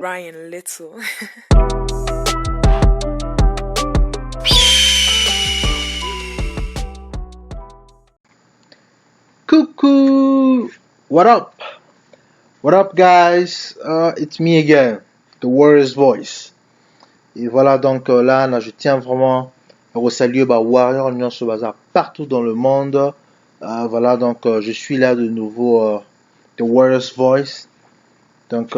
Ryan Little. Coucou! What up? What up, guys? It's me again, the Warriors Voice. Et voilà, donc là, je tiens vraiment à saluer Warrior Alliance au bazar partout dans le monde. Voilà, donc je suis là de nouveau, The Warriors Voice. Donc,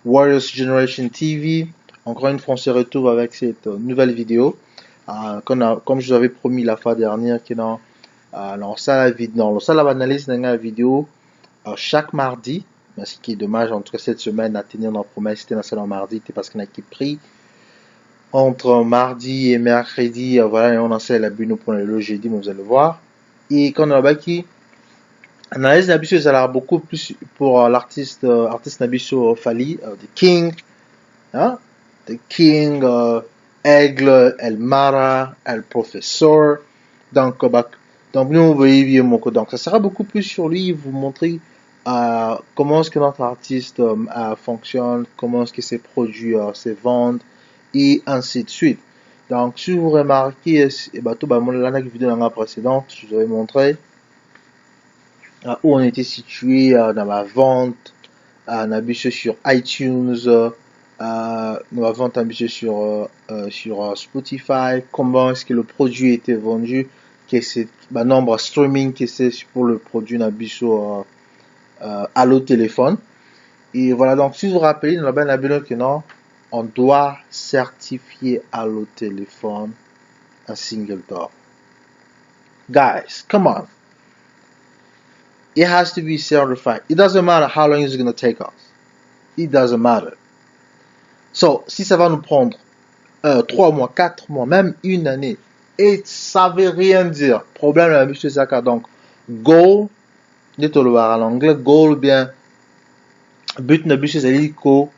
Warriors Generation TV. Encore une fois, on se retrouve avec cette nouvelle vidéo. Comme je vous avais promis la fois dernière, qui dans la analyse de la vidéo chaque mardi. Mais ce qui est dommage, en tout cas cette semaine, à tenir notre promesse, c'était dans mardi, c'était parce qu'on a été pris entre mardi et mercredi. Voilà, et on en sait la buno pour le jeudi, mais vous allez voir. Et quand on a qui analyse d'habitude, ça a l'air beaucoup plus pour l'artiste Nabiso Fali, The King, hein? The King, Aigle, El Mara, El Professor. Donc, nous, vous voyez, donc, ça sera beaucoup plus sur lui, vous montrer comment est-ce que notre artiste fonctionne, comment est-ce que ses produits se vendent, et ainsi de suite. Donc, si vous remarquez, la vidéo précédente, je vous avais montré où on était situé dans la vente, on a sur iTunes, on a vente sur Spotify, comment est-ce que le produit était vendu, que c'est nombre streaming que c'est pour le produit Nabiso Allo téléphone. Et voilà, donc si vous vous rappelez, dans la vidéo que non, on doit certifier Allo téléphone un single door. Guys, come on. It has to be certified. It doesn't matter how long it's going to take us. It doesn't matter. So, si ça va nous prendre 3 mois, 4 mois, même une année, et ça veut rien dire. Problème à M. Zaka. Donc, goal, en anglais, goal bien, but na bus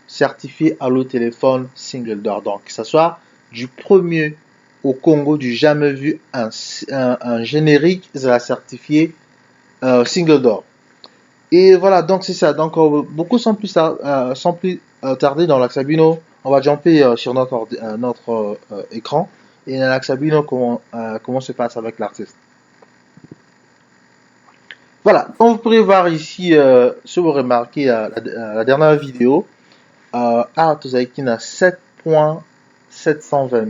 certifié à l'eau téléphone single door. Donc, que ce soit du premier au Congo, du jamais vu un générique, ça va certifier single door. Et voilà, donc c'est ça. Donc, beaucoup sans plus tarder dans l'Axabino, on va jumper sur notre écran et dans l'Axabino, comment se passe avec l'artiste. Voilà, comme vous pourrez voir ici, si vous remarquez la dernière vidéo, Artuzaiki a 7,720 000.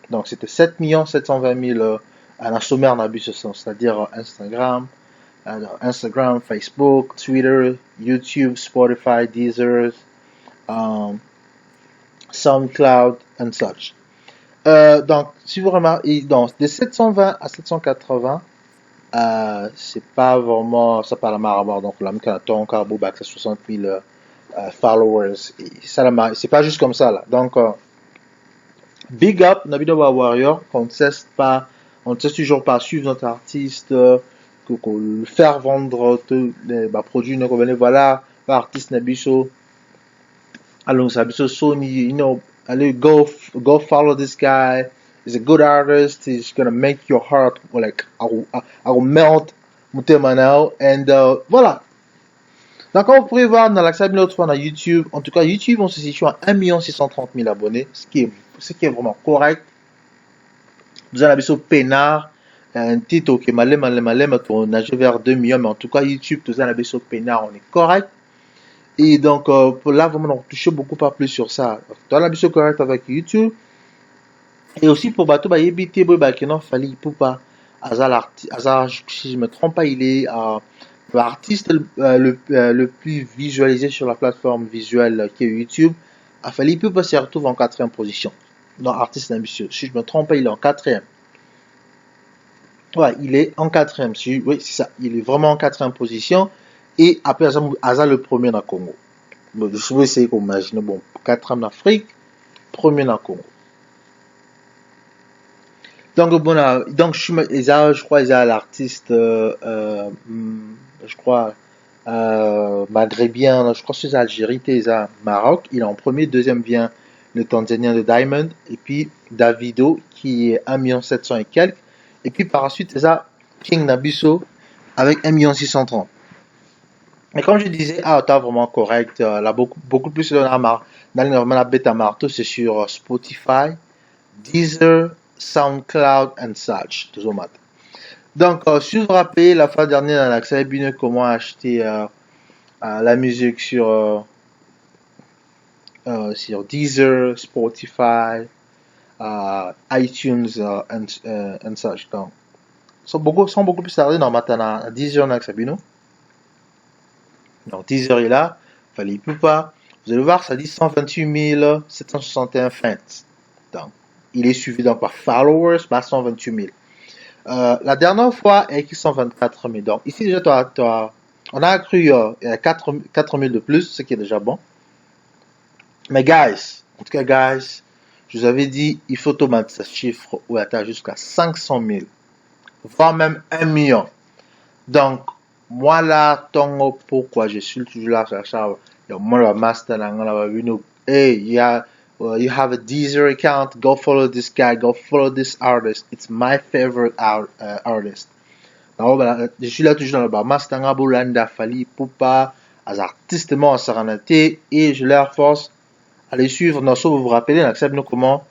Donc c'était 7 720 000 à la sommaire d'abus, c'est-à-dire Instagram, Facebook, Twitter, YouTube, Spotify, Deezer, SoundCloud, and such. Donc, si vous remarquez, donc, de 720 à 780, c'est pas vraiment, ça pas la marre à mort. Donc, là, on a encore 60 000 followers. Et ça, c'est pas juste comme ça, là. Donc, big up, Nabido Warrior, on ne cesse toujours pas suivre notre artiste, faire vendre tous les produits, voilà, l'artiste Nabiso, allons, Nabiso Sony, allez, go follow this guy. He's a good artist. He's gonna make your heart like, I will melt Mutema now. And voilà. Donc, comme vous pouvez voir dans l'accès autre fois dans YouTube, en tout cas, YouTube, on se situe à 1 630 000 abonnés, ce qui est vraiment correct. Vous avez sur Pénard, un titre qui est malem, on a vers 2 millions, mais en tout cas, YouTube, tout ça, on a sur Pénard, on est correct. Et donc, pour là, vraiment, on touche beaucoup pas plus sur ça. Dans la mission correcte avec YouTube. Et aussi pour Bateau, Yebite, non, fallait pour pas. Hazard, si je me trompe pas, il est l'artiste le plus visualisé sur la plateforme visuelle qui est YouTube. A fallu peut pas se retrouve en 4e position. Dans artiste ambitieux. Si je me trompe pas, il est en 4e. Ouais, il est en 4e. Oui, c'est ça. Il est vraiment en 4e position. Et après, Hazard le premier dans le Congo. Bon, je vais essayer d'imaginer. Bon, 4e en Afrique, premier dans le Congo. Donc, bon, je crois, il y a l'artiste, je crois, maghrébien, je crois que c'est Algérie, il y a Maroc, il est en premier, deuxième vient le Tanzanien de Diamond, et puis Davido, qui est 1 700 000 et quelques, et puis par la suite, il y a King Nabiso, avec 1 630 000. Mais comme je disais, t'as vraiment correct. Là, beaucoup plus dans la bêta marteau, c'est sur Spotify, Deezer, SoundCloud and such. Tout ça, mat. Donc, si vous vous rappelez, la fois dernière, on a accès à comment acheter la musique sur Deezer, Spotify, iTunes and such. Donc, sont beaucoup plus tardés dans maintenant. Deezer, on a accès à donc Deezer est là, fallait plus pas. Vous allez voir, ça dit 128 761 fans. Donc, il est suivi donc par followers, par 128 000. La dernière fois, il y a écrit 124 000. Donc, ici, déjà, on a accru 4 000 de plus, ce qui est déjà bon. Mais, guys, en tout cas, guys, je vous avais dit, il faut tomber ce chiffre où atteint jusqu'à 500 000, voire même 1 million. Donc, moi là, tongo pourquoi je suis toujours là, moi le master hey, you have a Deezer account, go follow this guy, go follow this artist. It's my favorite artist. Donc, je suis là toujours dans le master Bolanda Fali Poupa, as artistes en Saranaté, et je leur force à les suivre. Non, vous vous rappelez, on accepte comment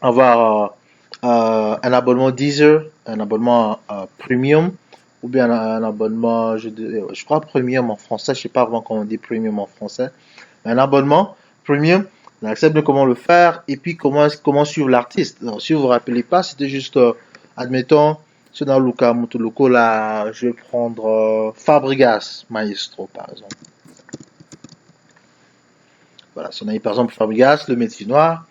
avoir un abonnement Deezer, un abonnement premium, ou bien un abonnement, je crois premium en français, je sais pas vraiment comment on dit premium en français, mais un abonnement premium, on accepte de comment le faire, et puis comment suivre l'artiste. Si vous vous rappelez pas, c'était juste, admettons, c'est dans Luca Mutuluko, là, je vais prendre Fabregas Maestro, par exemple. Voilà, si on a eu par exemple Fabregas, le métier noir,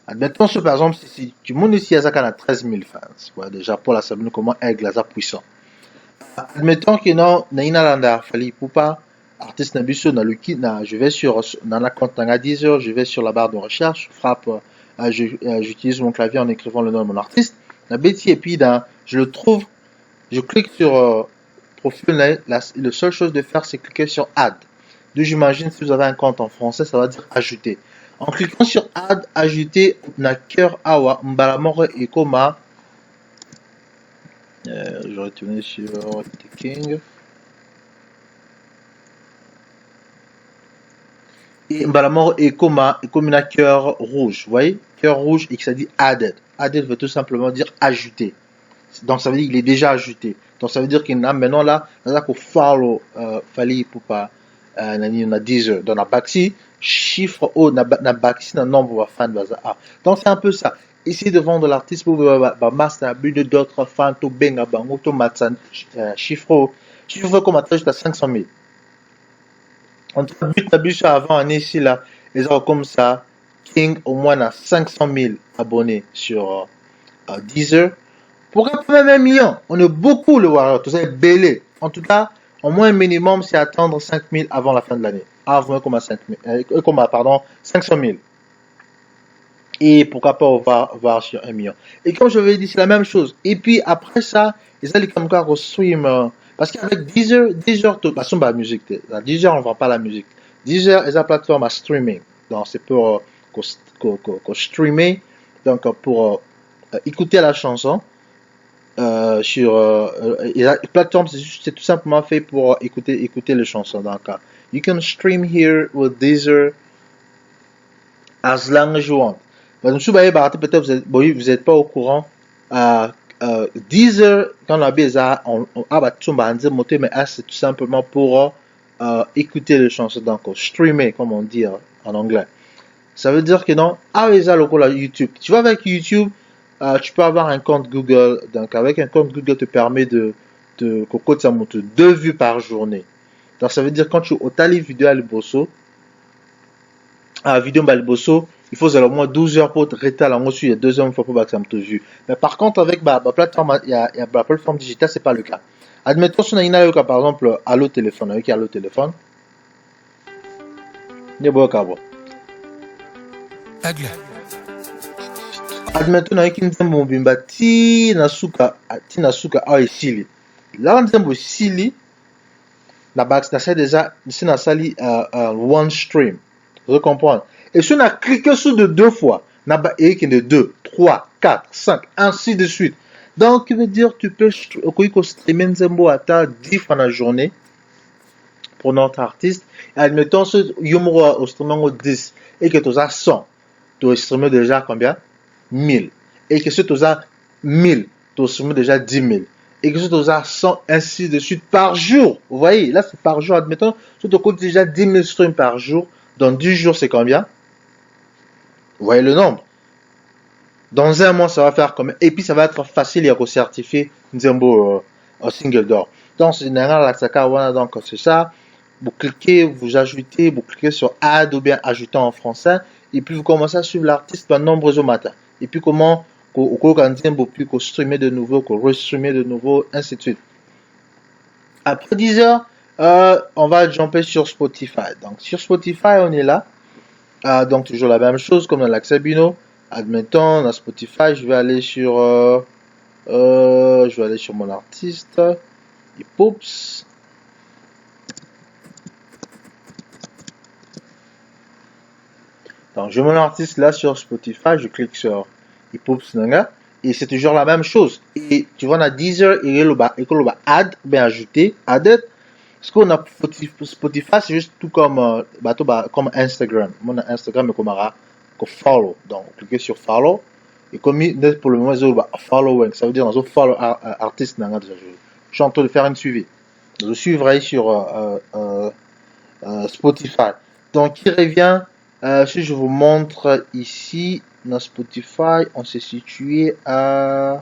admettons, par exemple, si tu montes ici à Zaka, a 13 000 fans. Ouais, déjà, pour la savoir comment Aigle est puissant. Admettons que non, Naina Landa, Fali Poupa, artiste Nabusso, je vais sur, dans la compte Nanga 10 heures, je vais sur la barre de recherche, frappe, j'utilise mon clavier en écrivant le nom de mon artiste, et puis je le trouve, je clique sur profil, la seule chose de faire, c'est cliquer sur Add. Donc, j'imagine, si vous avez un compte en français, ça va dire ajouter. En cliquant sur Add, ajouter, na cœur awa, mbalamore et koma. Je retourne sur King. Et mbalamore et koma, et comme un cœur rouge. Vous voyez? Cœur rouge et que ça dit added. Added veut tout simplement dire ajouter. Donc, ça veut dire qu'il est déjà ajouté. Donc, ça veut dire qu'il a maintenant là, on a pour follow, fali pour pas, on a 10 heures. Dans la baxi, chiffre haut, na baxi, na nombre de fans, donc c'est un peu ça. Ici, devant de l'artiste, pour master, but d'autres fans, to benga, bango, to matsan, chiffre haut. Chiffre haut, comme à jusqu'à 500 000. On a but avant, on est ici là, les gens comme ça, King, au moins, a 500 000 abonnés sur 10 heures. Pourquoi pas même 1 million? On est beaucoup le Warrior, tout ça est belé. En tout cas, au moins un minimum, c'est attendre 5 000 avant la fin de l'année. Avant 500 000. Et pourquoi pas on va voir sur 1 million. Et comme je l'avais dit, c'est la même chose. Et puis après ça, ils allaient comme quoi au stream. Parce qu'avec Deezer, tout, parce que la musique, Deezer, on ne vend pas la musique. Deezer est la plateforme à streaming. Donc c'est pour streamer, donc pour écouter la chanson. Sur la plateforme, c'est tout simplement fait pour écouter les chansons. Donc, you can stream here with Deezer as long as you want. Donc, peut-être vous n'êtes pas au courant. Deezer, quand on a besoin, mais c'est tout simplement pour écouter les chansons. Donc, streamer, comme on dit en anglais. Ça veut dire que non, YouTube. Tu vois, avec YouTube, tu peux avoir un compte Google. Donc, avec un compte Google, te permet de ça monte 2 vues par journée. Donc, ça veut dire quand tu as les vidéos à l'ebosso, il faut au moins 12 heures pour rétaler. En il y a 2 heures pour que ça me te vue. Mais par contre, avec ma plateforme, il y a la plateforme digitale, c'est pas le cas. Admettons, si on a une cas, par exemple, Allo Téléphone, avec Allo Téléphone. Il y a beaucoup à voir. Admettons na yaki nzembo mobimba tina suka awa esili la nzembo esili na ça déjà si na sali one stream, vous comprenez, et si on a cliqué sur de 2 fois na ba de 2 3 4 5 ainsi de suite. Donc il veut dire tu peux streamer nzembo ata 10 fois la journée pour notre artiste. Admettons, ce Yomro au streaming 10 et que tu as 100, tu as streamé déjà combien? 1000. Et que ce tu as 1000, tu as streamé déjà 10 000. Et que ce tu as 100, ainsi de suite par jour. Vous voyez, là c'est par jour. Admettons, tu te coûte déjà 10 000 streams par jour. Dans 10 jours, c'est combien? Vous voyez le nombre. Dans un mois, ça va faire combien? Et puis, ça va être facile à recertifier Nzembo single d'or. Donc, c'est donc c'est ça. Vous cliquez, vous ajoutez, vous cliquez sur add ou bien ajouter en français. Et puis, vous commencez à suivre l'artiste par nombreux matins. Et puis, comment vous streamer de nouveau, vous restreamer de nouveau, ainsi de suite. Après 10 heures, on va jumper sur Spotify. Donc, sur Spotify, on est là. Donc, toujours la même chose comme dans l'accès Bino. Admettons, dans Spotify, je vais aller sur mon artiste. Et poups. Donc, je mon artiste là sur Spotify, je clique sur Poups Nanga. Et c'est toujours la même chose. Et tu vois, on a Deezer et le add, bien ajouter, added. Ce qu'on a Spotify, c'est juste tout comme, comme Instagram. Mon Instagram est comme follow. Donc, cliquez sur follow. Et comme pour le moment, c'est following. Ça veut dire dans follow artiste. Je suis en train de faire un suivi. Je suivrai sur Spotify. Donc, il revient. Si je vous montre ici, dans Spotify, on s'est situé à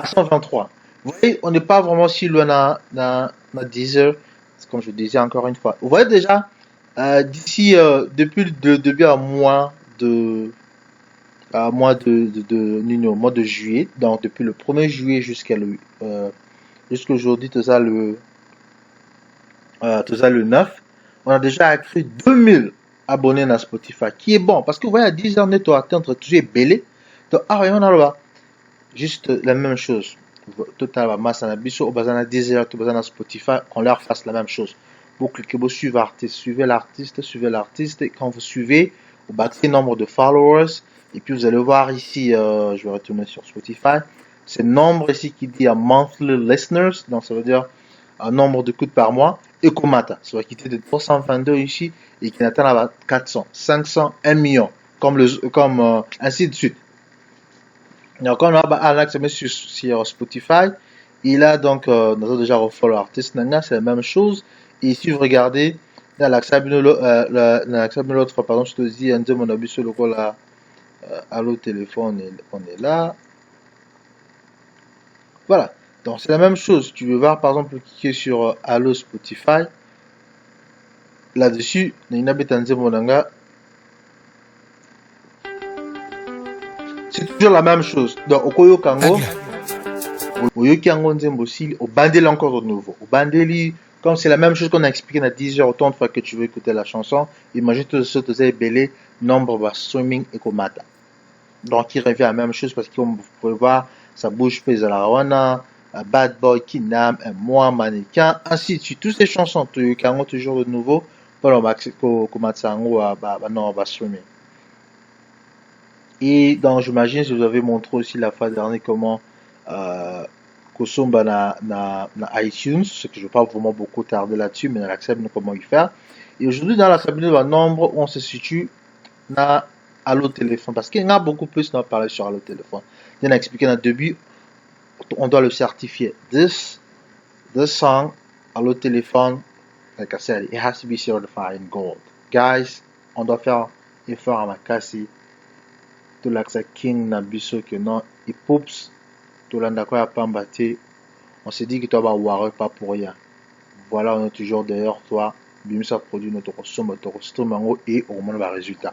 123. Vous voyez, on n'est pas vraiment si loin dans 10 heures, comme je disais encore une fois. Vous voyez déjà, d'ici, depuis le début à mois de juillet, donc depuis le 1er juillet jusqu'aujourd'hui, tout ça le 9, on a déjà accru 2000 abonnés dans Spotify, qui est bon, parce que vous voyez, à 10 heures, on est atteindre toujours belé. Donc, on a là juste la même chose. Total masse à biso au bazana Deezer, au bazana Spotify, qu'on leur fasse la même chose. Vous cliquez, vous suivez l'artiste, et quand vous suivez, vous battez le nombre de followers, et puis vous allez voir ici, je vais retourner sur Spotify, c'est le nombre ici qui dit monthly listeners, donc ça veut dire un nombre de coûts par mois, et Komata, ça va quitter de 322 ici, et qui atteint à 400, 500, 1 million, comme ainsi de suite. Donc, on a Alex sur Spotify. Il a donc, nous avons déjà refollow l'artiste, c'est la même chose. Et ici, vous regardez, dans l'accès l'autre, pardon, je te dis, un de mon abus sur le col là, allo téléphone, on est là. Voilà. Donc, c'est la même chose. Tu veux voir, par exemple, cliquer sur allo Spotify. Là-dessus, il y a un c'est toujours la même chose. Donc, Okoyo Kango, Oyoki Ango Nzembo Sili, au bandeli encore de nouveau. Au bandeli, comme c'est la même chose qu'on a expliqué dans 10 heures, autant de fois que tu veux écouter la chanson, imagine tout ce que tu as belé, nombre de streaming et komata. Donc, il revient à la même chose parce que, comme vous pouvez voir, ça bouge plus à la Rwanda, Bad Boy, Kinam, Moi, Mannequin, ainsi de suite. Toutes ces chansons, tu as toujours de nouveau, pour le komata Ango, non, va streaming. Et donc, j'imagine, je vous avais montré aussi la fois dernière comment Kosomba na iTunes, ce que je ne vais pas vraiment beaucoup tarder là-dessus, mais dans l'accès, comment y faire. Et aujourd'hui, dans la cabine, le nombre où on se situe dans Allo Téléphone, parce qu'il y en a beaucoup plus à parler sur Allo Téléphone. Il a expliqué dans le début, on doit le certifier. This song, Allo Téléphone, like I said, it has to be certified in gold. Guys, on doit faire effort à ma casse. Tout l'accès king na biso que non et poups tout l'andako ya pamba te on se dit que toi va voir pas pour rien. Voilà, on est toujours derrière toi, bimisa produit notre somme notre stream et au moins le résultat.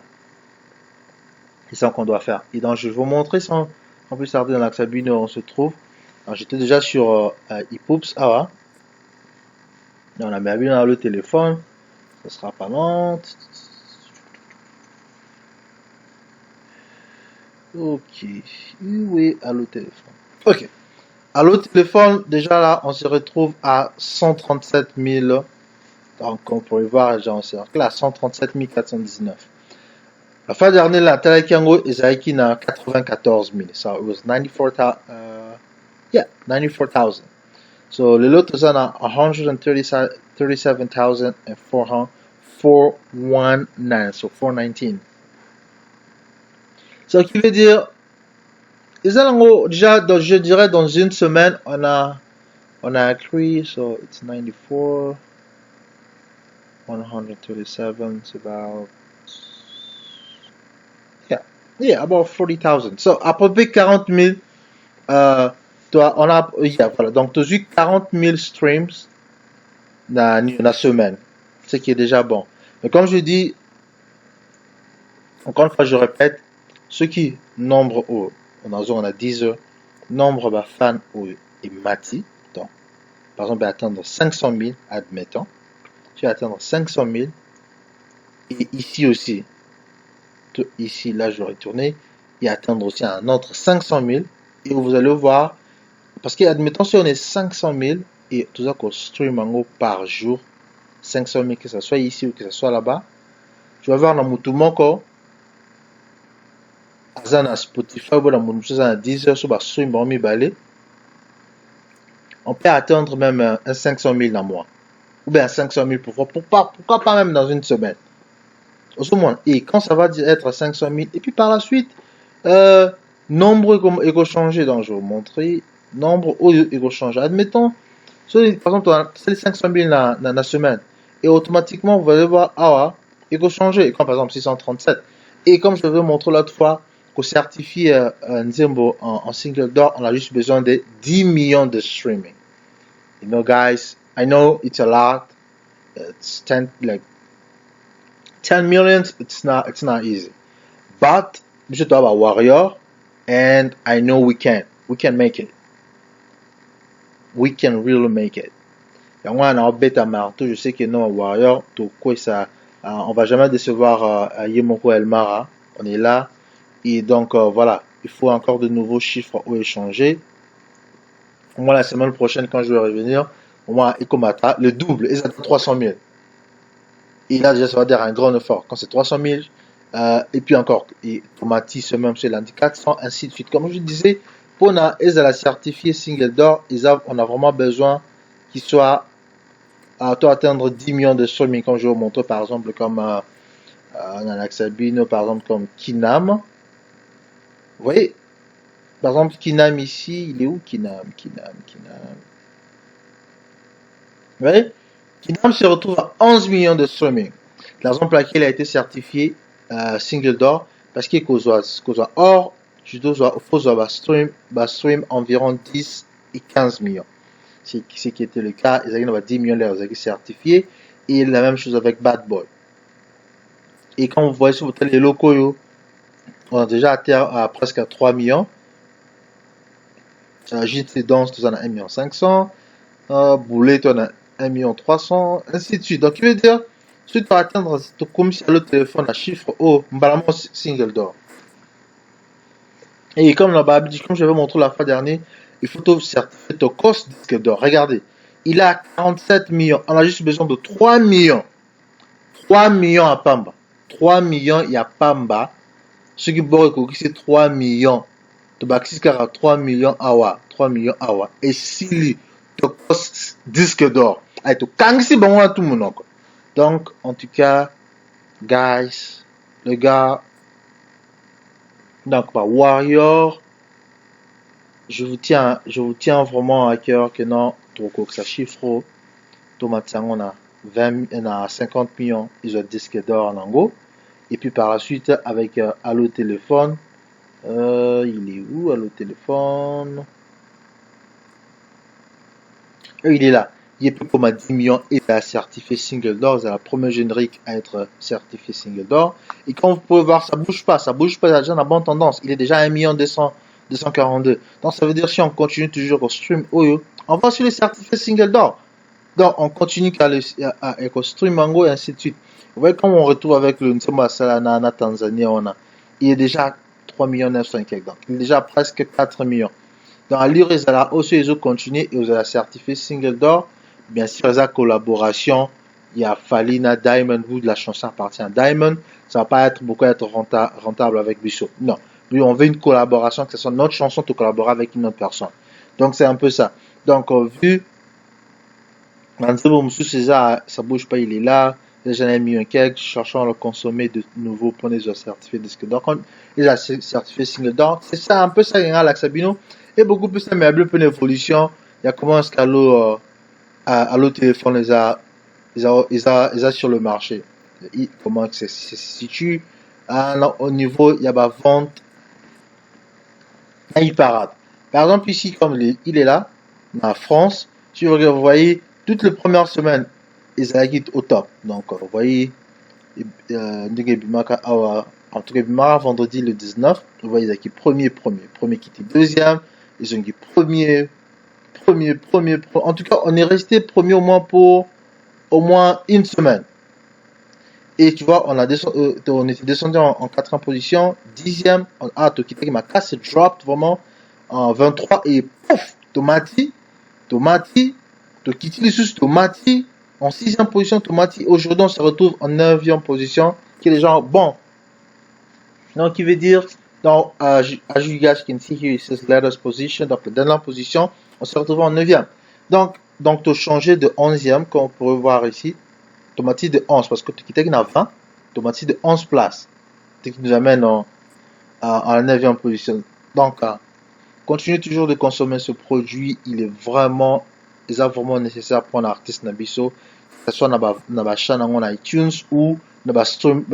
C'est ça qu'on doit faire. Et donc je vais vous montrer sans plus tarder dans l'accès bino on se trouve. Alors j'étais déjà sur Poups ah ouais. On a mis bien le téléphone, ça sera pas long. Ok, oui, Allo Téléphone. Ok, Allo Téléphone, déjà là, on se retrouve à 137 000. Donc, on pourrait voir, genre, c'est là, 137 419. La fin dernière, la Telekango est à 94 000. So, it was 94,000. Yeah, 94,000. So le lot is on 137,419. So 419. Ce qui veut dire, déjà, je dirais dans une semaine, on a accrued, so it's 94, 137, it's about, yeah, about 40,000. So, à peu près 40 000, voilà, donc tu as eu 40 000 streams dans la semaine, ce qui est déjà bon. Mais comme je dis, encore une fois, je répète, ce qui, nombre, on a 10 heures, nombre de fans et mati, donc, par exemple, atteindre 500 000, admettons, tu vas atteindre 500 000, et ici aussi, ici, là, je vais retourner, et atteindre aussi un autre 500 000, et vous allez voir, parce que, admettons, si on est 500 000, et tout ça qu'on stream en haut par jour, 500 000, que ce soit ici ou que ce soit là-bas, tu vas voir dans mon tout mon corps, à Spotify, ou dans mon 10 heures, sur ma stream, on peut atteindre même un 500 000 dans le mois, ou bien un 500 000 pourquoi pas même dans une semaine. Au moins, et quand ça va être 500 000, et puis par la suite, nombre il va changer, donc je vais vous montrer, nombre il va changer. Admettons, par exemple, c'est les 500 000 dans la semaine, et automatiquement, vous allez voir, il va changer, comme par exemple 637. Et comme je vous ai montré l'autre fois, pour certifier Nzembo en single door, on a juste besoin de 10 millions de streaming. You know, guys, I know it's a lot, it's 10 millions, it's not easy. But we should have a warrior, and I know we can make it. We can really make it. Et moi, on a bête à marteau, je sais que non, warrior, tout quoi ça, on va jamais décevoir Yemoko Elmara. On est là. Et donc, voilà, il faut encore de nouveaux chiffres ou échanger. Moi, la semaine prochaine, quand je vais revenir, moi, Ekomata, le double, et ça 300 000. Et là, déjà, ça va dire un grand effort. Quand c'est 300 000, et puis encore, et Tomati, ce même, c'est lundi 400, ainsi de suite. Comme je disais, pour la certifier single door, on a vraiment besoin qu'il soit à atteindre 10 millions de streaming, comme je vous montre, par exemple, comme Nanaxabino, par exemple, comme Kinam. Vous voyez, par exemple, Kinam ici, il est où Kinam? Vous voyez, Kinam se retrouve à 11 millions de streaming. La raison pour laquelle il a été certifié single door, parce qu'il soit or, je dois stream environ 10 et 15 millions. C'est ce qui était le cas. Ils ont 10 millions de certifiés. Et la même chose avec Bad Boy. Et quand vous voyez sur votre les locaux, on a déjà à presque à 3 millions. JT Danse, tu en as 1 million 500. Boulet, tu en as 1 million 300. Ainsi de suite. Donc, il veut dire, si tu vas atteindre, comme si le téléphone a chiffre haut, mbalamment single door. Et comme je vais montrer la fois dernière, il faut certifier ton cost disque d'or. Regardez, il a 47 millions. On a juste besoin de 3 millions. 3 millions à Pamba. 3 millions, il y a Pamba. Ce qui est c'est 3 millions. Tu vas 3 millions awa. 3 millions awa. Et si tu cost disque d'or. Donc, en tout cas, guys, le gars, donc, Warrior, je vous tiens vraiment à cœur que non, que ça chiffre, on a 50 millions, ils ont disque d'or en ango. Et puis par la suite, avec Allo Téléphone, il est où Allo Téléphone? Il est là. Il est plus comme à 10 millions et il est certifié single door. C'est la première générique à être certifié single door. Et quand vous pouvez voir, ça bouge pas. Ça bouge pas, déjà dans la bonne tendance. Il est déjà à 1 million 242. Donc ça veut dire si on continue toujours au stream, on va sur le certifié single door. Donc on continue avec le stream mango et ainsi de suite. Vous voyez quand on retrouve avec le Nsema Salana Tanzanie, il est déjà 3 millions 900 quelques. Donc il est déjà presque 4 millions. Dans la lire, ils ont aussi continué et ils ont certifié single door. Bien sûr, ils ont collaboration. Il y a Falina Diamond, vous de la chanson appartient à Diamond. Ça va pas être beaucoup rentable avec Bishop. Non. Lui, on veut une collaboration, que ce soit notre chanson de collaborer avec une autre personne. Donc, c'est un peu ça. Donc, vu Manzebo Moussou ça bouge pas, il est là. J'en ai mis un cake, cherchant à le consommer de nouveau pour les certifiés disque d'or. Quand il a certifié single d'or, c'est ça, un peu ça, il y a l'Axabino. Et beaucoup plus, ça, mais un peu d'évolution. Il y a comment est-ce qu'à l'eau téléphone, les a sur le marché. Comment ça se situe au niveau, il y a ma vente, il parade. Par exemple, ici, comme il est là, en France, si vous voyez, toutes les premières semaines, ils sont au top. Donc, vous voyez, en tout cas, vendredi le 19, vous voyez, ils sont premier qui était deuxième, ils ont dit premier. En tout cas, on est resté premier au moins pour au moins une semaine. Et tu vois, on était descendu en 4e position, 10e, Tokiteki m'a cassé drop vraiment en 23 et pouf, Tomati, Tokiti les sous Tomati, en 6e position, Tomati. Aujourd'hui, on se retrouve en 9e position, qui est déjà bon. Donc, qui veut dire, dans, as you guys can see here, it says latest position, donc la dernière position, on se retrouve en 9e. Donc, tu as changé de 11e, comme on peut voir ici, Tomati de 11, parce que Tokiteki n'a 20, Tomati de 11 places, ce qui nous amène en la 9e position. Donc, continuez toujours de consommer ce produit, il est vraiment nécessaire pour un artiste Nabiso, que ce soit dans la chaîne en iTunes ou dans la stream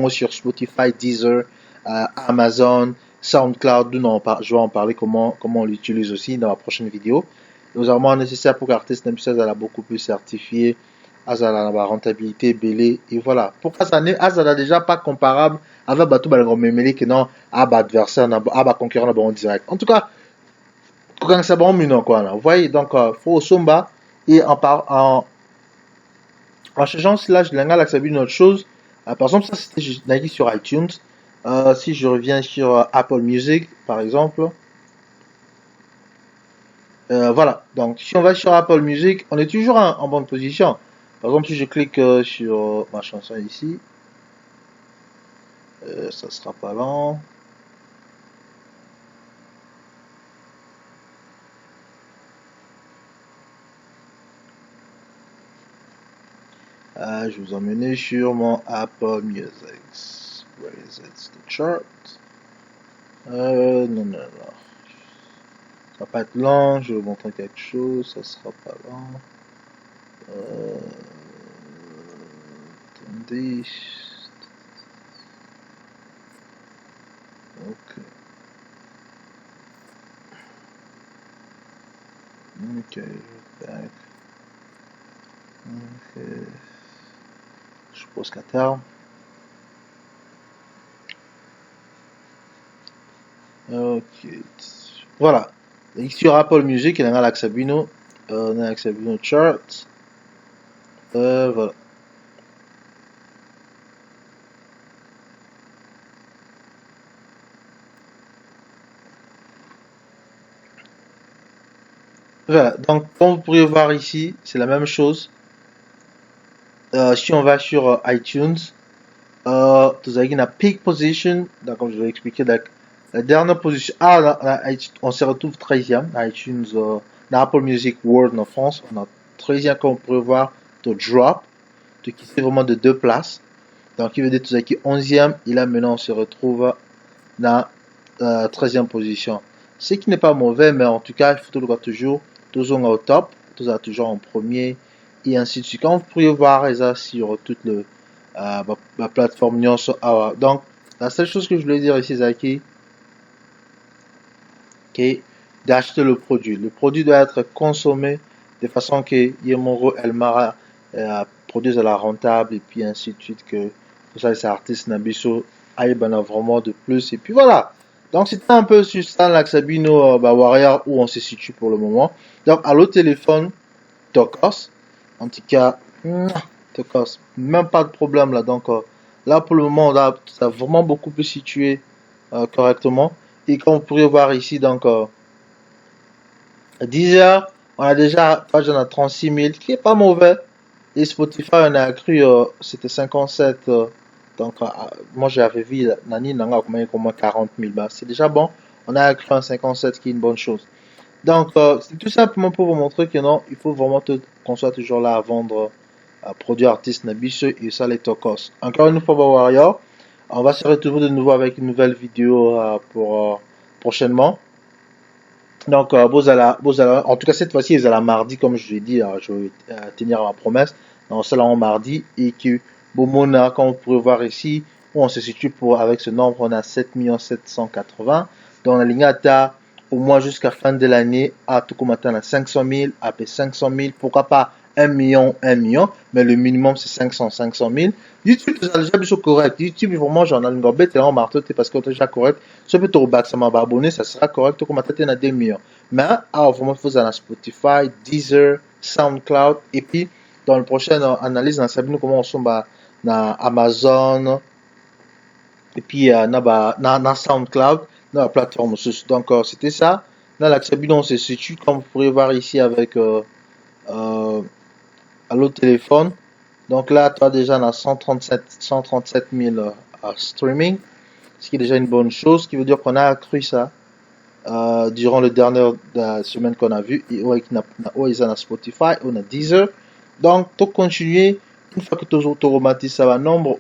sur Spotify, Deezer, Amazon, SoundCloud. Je vais en parler comment on l'utilise aussi dans la prochaine vidéo. C'est vraiment nécessaire pour l'artiste Nabiso soit beaucoup plus certifié, azala la rentabilité belé et voilà. Pourquoi ça n'est azala déjà pas comparable avec bateau balgo memeli que non adversaire concurrent en direct. En tout cas, quand ça bon mino quoi là. Vous voyez donc faut somba et en changeant cela je l'ai accepté une autre chose. Par exemple ça c'était sur iTunes. Si je reviens sur Apple Music par exemple, voilà. Donc si on va sur Apple Music, on est toujours en bonne position. Par exemple si je clique sur ma chanson ici, ça sera pas lent. Je vous emmène sur mon Apple Music. Where is it? The chart. Non. Ça va pas être lent. Je vais vous montrer quelque chose. Ça sera pas lent. Attendez. Ok. Back. Ok. Je pose qu'à terme. Ok. Voilà. Et sur Apple Music, il y a l'Axabino. On a l'Axabino chart. Voilà. Voilà. Donc, comme vous pouvez voir ici, c'est la même chose. Si on va sur iTunes, vous avez une peak position, donc comme je vais expliquer, la dernière position, on se retrouve 13e, iTunes, dans Apple Music World en France, on a 13e comme vous pouvez voir, de drop, de quitter vraiment de 2 places, donc il veut dire que vous avez 11e, et là maintenant on se retrouve dans 13e position, ce qui n'est pas mauvais, mais en tout cas il faut toujours au top, toujours en premier, et ainsi de suite. Comme vous pouvez voir ça sur toute la plateforme Nyon. Donc, la seule chose que je voulais dire ici, Zaki, c'est d'acheter le produit. Le produit doit être consommé de façon que Yemoro Elmara produise la rentable et puis ainsi de suite que pour ça, les artistes Nabiso aillent vraiment de plus. Et puis voilà. Donc, c'était un peu sur ça, l'Axabino Warrior où on se situe pour le moment. Donc, à l'autre téléphone, Tokos. En tout cas, Tokos, même pas de problème là. Donc, là pour le moment, on a vraiment beaucoup plus situé correctement. Et comme vous pourrez voir ici, donc, 10 heures, on a déjà page à 36 000, qui est pas mauvais. Et Spotify, on a accru, c'était 57. Donc, moi j'avais vu Nani Nanga comme 40 000. Bah, c'est déjà bon. On a accru un 57 qui est une bonne chose. Donc, c'est tout simplement pour vous montrer que non, il faut vraiment qu'on soit toujours là à vendre produits artistes Nabiche et ça les tokos. Encore une fois, Warrior, on va se retrouver de nouveau avec une nouvelle vidéo pour prochainement. Donc, en tout cas, cette fois-ci, ils allaient mardi, comme je l'ai dit, je vais tenir ma promesse. Donc, c'est là mardi et que Bomona, comme vous pouvez voir ici, où on se situe avec ce nombre, on a 7 780. Donc, la ligne à au moins jusqu'à fin de l'année, à tout comme atteindre 500 000, à 500 000, pourquoi pas 1 million, 1 million, mais le minimum c'est 500 000. YouTube, c'est déjà des correct. YouTube, vraiment, j'en ai une bête, et on marteau, parce que c'est déjà correct. Ce peut te ça m'a abonné, ça sera correct, comme atteindre 2 millions. Mais, vraiment, il faut aller Spotify, Deezer, SoundCloud, et puis, dans le prochain analyse, on a comment on sont dans Amazon, et puis na SoundCloud, dans la plateforme. Donc, c'était ça. Dans l'accès on se situe, comme vous pourrez voir ici avec à l'autre téléphone. Donc là, tu as déjà 137 000 streaming, ce qui est déjà une bonne chose, ce qui veut dire qu'on a accru ça durant les dernières semaines qu'on a vu. Et ils ont Spotify, on a Deezer. Donc, tu continuer, une fois que tu automatises ça, va nombre,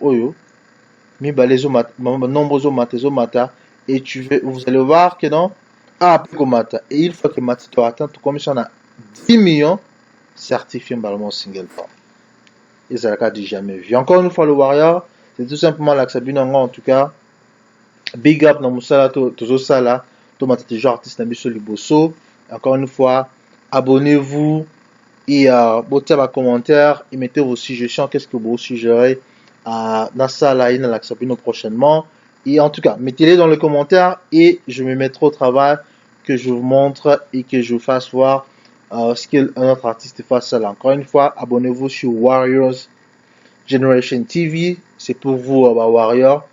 mais bah, les nombreux mata, et vous allez voir que non, mata. Et une fois que mata, tu atteint, tu commences à 10 millions certifiés par le single port. Et ça l'a dit jamais vu. Encore une fois, le Warrior, c'est tout simplement là que ça vient en tout cas. Big up dans Moussala, toujours ça là. Tout le toujours artiste dans sur Liboso. Encore une fois, abonnez-vous et mettez vos commentaires et mettez vos suggestions. Qu'est-ce que vous suggérez dans ça là, il y a la prochainement. Et en tout cas, mettez-les dans les commentaires et je me mettrai au travail que je vous montre et que je vous fasse voir ce qu'un autre artiste fasse là. Encore une fois, abonnez-vous sur Warriors Generation TV. C'est pour vous, Warrior.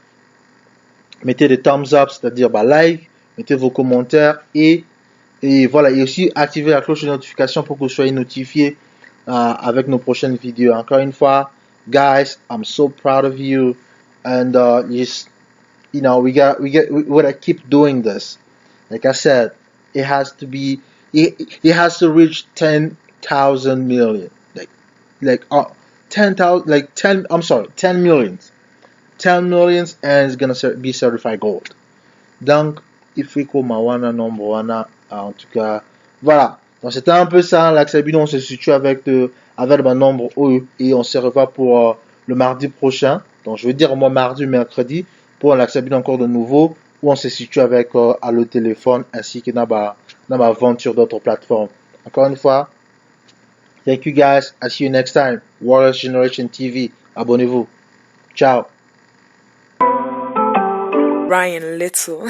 Mettez des thumbs up, c'est-à-dire like, mettez vos commentaires et voilà, et aussi activez la cloche de notification pour que vous soyez notifié avec nos prochaines vidéos. Encore une fois, guys, I'm so proud of you, and just we gotta keep doing this. Like I said, it has to be, it has to reach 10,000 million, like 10,000, like 10. I'm sorry, 10 millions. 10 millions and it's gonna be certified gold. Donc, il faut qu'on mawana nombre wana, en tout cas, voilà. Donc, c'était un peu ça, l'accès on se situe avec le nombre O et on se revoit pour le mardi prochain. Donc, je veux dire, moi, mardi, mercredi, pour l'accès encore de nouveau, où on se situe avec à le téléphone ainsi que dans ma vente sur d'autres plateformes. Encore une fois, thank you guys. I see you next time. Warriors Generation TV. Abonnez-vous. Ciao. Ryan Little.